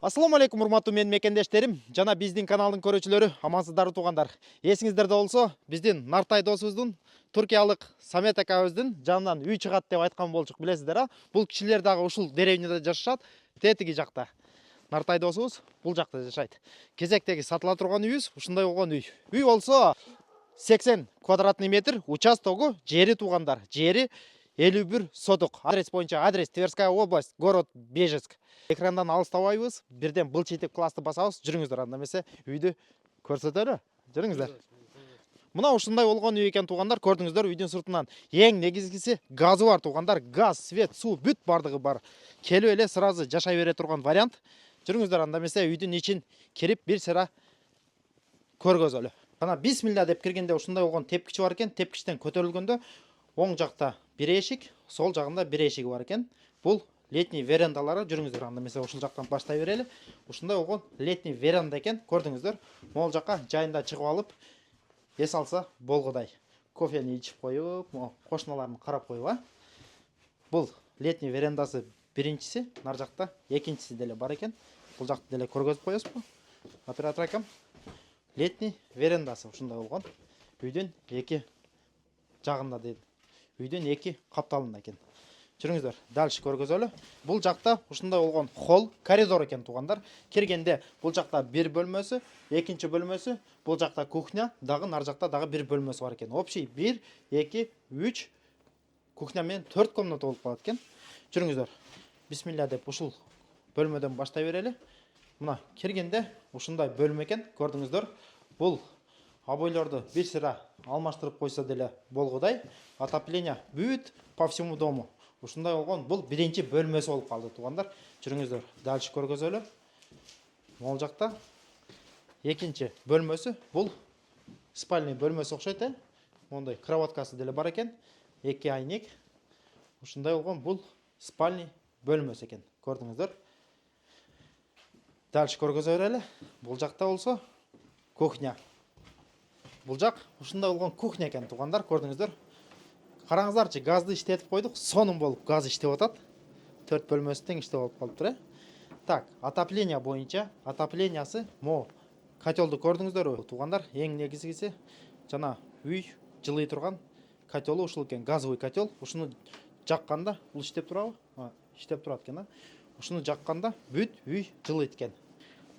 Ассаламу алейкум, урматтуу менин мекендештерим, жана биздин каналдын көрүүчүлөрү, амансыздарбы туугандар. Эсиңиздерде болсо, биздин Нартай досубуздун, туркиялык Самет акабыздын жанынан үй чыгат деп айткан болчук, билесиздер а? Бул кишилер дагы ушул деревняда жашашат, тетиги жакта. Нартай досубуз бул жакта жашайт. Кезектеги сатыла турган үйүбүз ушундай болгон үй. Үй болсо 80 квадратный метр участогу жери туугандар. Жери 51 соток. Адрес боюнча адрес Тверская область, город Бежецк. Экрандан алыстабайбыз, бирден былчитип классты басабыз. Жүрүңүздөр, анда эмесе үйдү көрсөтөлү. Жүрүңүздөр. Мына ушундай болгон үй экен туугандар, көрдүңүздөр үйдүн сыртынан. Эң негизгиси газы бар туугандар. Газ, свет, суу бүт бардыгы бар. Келип эле сразу жашай бере турган вариант. Жүрүңүздөр, анда эмесе үйдүн ичин кирип бир сыра көргөзөлү. Ана бисмилла деп киргенде ушундай болгон тепкичи бар экен. Тепкичтен көтөрүлгөндө оң жакта бир эшик, сол жагында бир эшиги бар экен. Бул летний верандалары. Жүрүңүздөр, анда эмесе ушул жактан баштай берели. Ушундай болгон летний веранда экен. Көрдүңүздөр. Могул жакка жайында чыгып алып, эс алса болгудай. Кофени ичип коюп, кошуналарын карап коюп, а? Бул летний верандасы биринчиси, нар жакта экинчиси деле бар экен. Бул жакты деле көргөзүп коесузбу? Оператор акам. Летний верандасы ушундай болгон. Үйдүн эки жагында дейт. Үйдүн эки капталында экен. Жүрүңүздөр, дальше көргөзөлү. Бул жакта ушундай болгон холл, коридор экен туугандар. Киргенде бул жакта бир бөлмөсү, экинчи бөлмөсү, бул жакта кухня, дагы нар жакта дагы бир бөлмөсү бар экен. Общий 1, 2, 3 кухня менен 4 комната болуп калат экен. Жүрүңүздөр. Бисмилла деп ушул бөлмөдөн баштай берели. Мына киргенде ушундай бөлмө экен, көрдүңүздөр. Бул обойлорду бир сыра алмаштырып койсо деле болгудай. Отопление бүт по всему дому. Ушундай болгон бул биринчи бөлмөсү болуп калды туугандар. Жүрүңүздөр, дальше көргөзөлү. Могул жакта экинчи бөлмөсү, бул спальный бөлмөсү окшойт, Мондай кроваткасы деле бар экен. 2 айник. Ушундай болгон бул спальный бөлмөсү экен. Көрдүңүздөр. Дальше көргөзө берели. Бул жакта болсо кухня. Бул жак ушундай болгон кухня экен туугандар, көрдүңүздөр. Караңыздарчы, газды иштетип койдук, сонун болуп газ иштеп атат. 4 бөлмөсү тең иштеп болуп калыптыр, Так, отопление боюнча, отоплениясы мо котелду көрдүңүздөрбү туугандар? Эң негизгиси жана үй жылый турган котелу ушул экен, газовый котел. Ушуну жакканда бул иштеп турабы? Иштеп турат экен, а? Ушуну жакканда бүт үй жылыйт экен.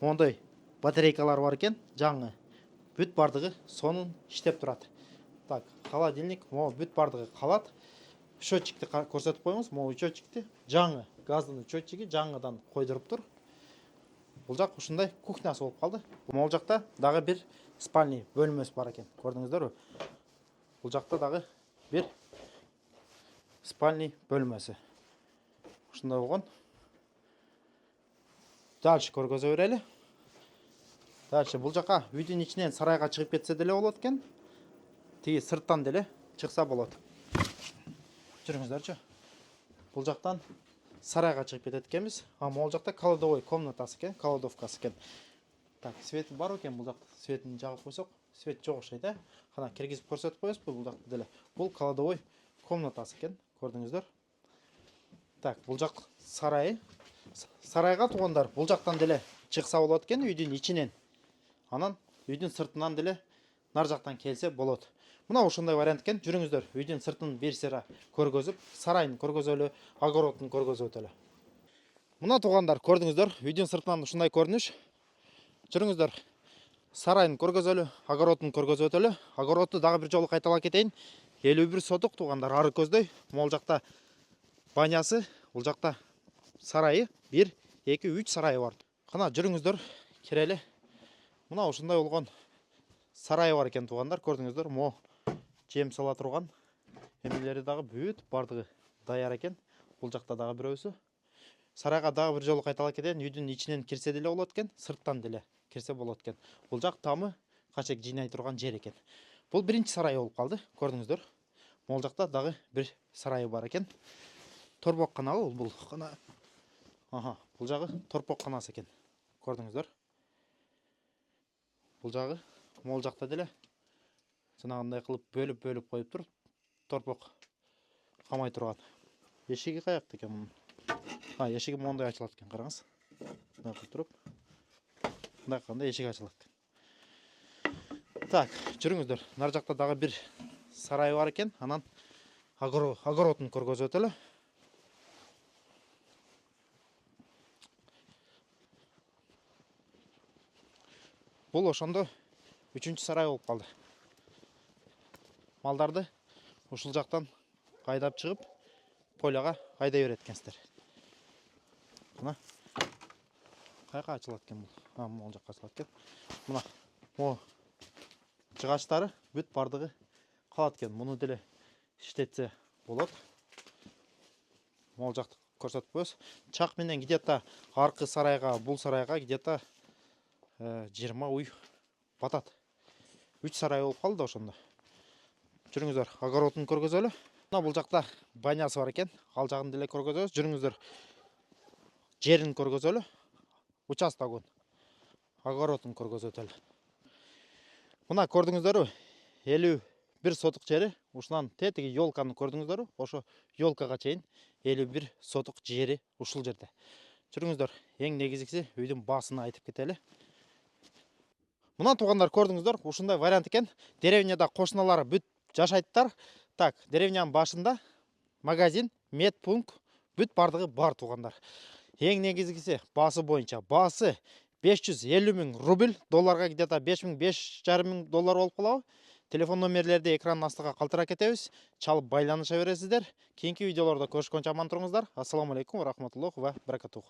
Мондай батарейкалар бар экен, жаңы. Бүт бардыгы сонун иштеп турат. Так, холодильник, мо бүт бардыгы калат. Счетчикти көрсөтүп коюңуз, могу счетчикти жаңы, газдын счетчиги жаңыдан койдуруптур. Бул жак ушундай кухнясы болуп калды. Могул жакта дагы бир спальный бөлмөсү бар экен. Көрдүңүздөрбү? Бул жакта дагы бир спальный бөлмөсү. Ушундай болгон. Дальше көргөзө берели. Дальше бул жака үйдүн ичинен сарайга чыгып кетсе деле болот экен. Тиги сырттан деле чыкса болот. Жүрүңүздөрчү. Бул жактан сарайга чыгып кетет экенбиз. Могул жакта кладовой комнатасы экен, кладовкасы экен. Так, свет бар экен бул жакта. Светин жагып койсок, свет жок окшойт, Кана киргизип көрсөтүп коесузбу бул жакта деле. Бул кладовой комнатасы экен, көрдүңүздөр. Так, бул жак сарайы. Сарайга туугандар бул жактан деле чыкса болот экен үйдүн ичинен. Анан үйдүн сыртынан деле нар жактан келсе болот. Мына ушундай вариант экен. Жүрүңүздөр, үйдүн сыртын бир сыра көргөзүп, сарайын көргөзөлү, огородун көргөзөтөлү. Мына туугандар, көрдүңүздөр, үйдүн сыртынан ушундай көрүнүш. Жүрүңүздөр, сарайын көргөзөлү, огородун көргөзөтөлү. Огородду дагы бир жолу кайталап кетейин. 51 соток туугандар, ары көздөй. Могул жакта банясы, бул жакта сарайы, 1, 2, 3 сарайы бар. Кана жүрүңүздөр, кирели. Мына ушундай болгон сарайы бар экен туугандар, көрдүңүздөр. Мо жем сала турган эмелери дагы бүт бардыгы даяр экен. Бул жакта дагы бирөөсү. Сарайга дагы бир жолу кайталап кетейин. Үйдүн ичинен кирсе деле болот экен, сырттан деле кирсе болот экен. Бул жак тамы качек жыйнай турган жер экен. Бул биринчи сарай болуп калды, көрдүңүздөр. Могул жакта дагы бир сарайы бар экен. Торбок каналы бул кана. Бул жагы торпок канасы экен. Көрдүңүздөр. Бул жагы могул жакта деле жанагындай кылып бөлүп коюптур. Торпок камай турган. Эшиги каякта экен мунун? Эшиги моундай ачылат экен, караңыз. мындай кылып туруп мындай кылганда эшик ачылат. Так, жүрүңүздөр. Нар жакта дагы бир сарай бар экен. Анан огородун көргөзүп өтөлү. Бул ошондо 3-чү сарай болуп калды. Малдарды ушул жактан кайдап чыгып, поляга кайдай берет экенсиздер. Мына кайка ачылат экен бул? Могул жакка ачылат экен. Мына о жыгачтары бүт бардыгы калат экен. Муну деле иштетсе болот. Могул жакты көрсөтүп коебуз. Чак менен где-то аркы сарайга, бул сарайга где-то 20 уй батат. 3 сарай болуп калды ошондо. Жүрүңүздөр, огородун көргөзөлү. Мына бул жакта банясы бар экен. Ал жагын деле көргөзөбүз. Жүрүңүздөр. Жерин көргөзөлү. Участогун. Огородун көргөзөтөлү. Мына көрдүңүздөрбү? 51 сотук жери. Ушунан тетиги ёлканы көрдүңүздөрбү? Ошо ёлкага чейин 51 сотук жери ушул жерде. Жүрүңүздөр, эң негизгиси үйдүн баасын айтып кетели. Мына туугандар көрдүңүздөр, ушундай вариант экен. Деревняда кошуналары бүт жашайттар. Так, деревнянын башында магазин, медпункт бүт бардыгы бар туугандар. Эң негизгиси баасы боюнча. Баасы 550 000 рубль, долларга где-то 5,5 мың доллар болуп калабы. Телефон номерлерди экранын астыга калтырып кетебиз. Чалып байланыша бересиздер. Кийинки видеолордо көрүшкөнчө аман туруңуздар. Ассаламу алейкум ва рахматуллахи ва баракатуху.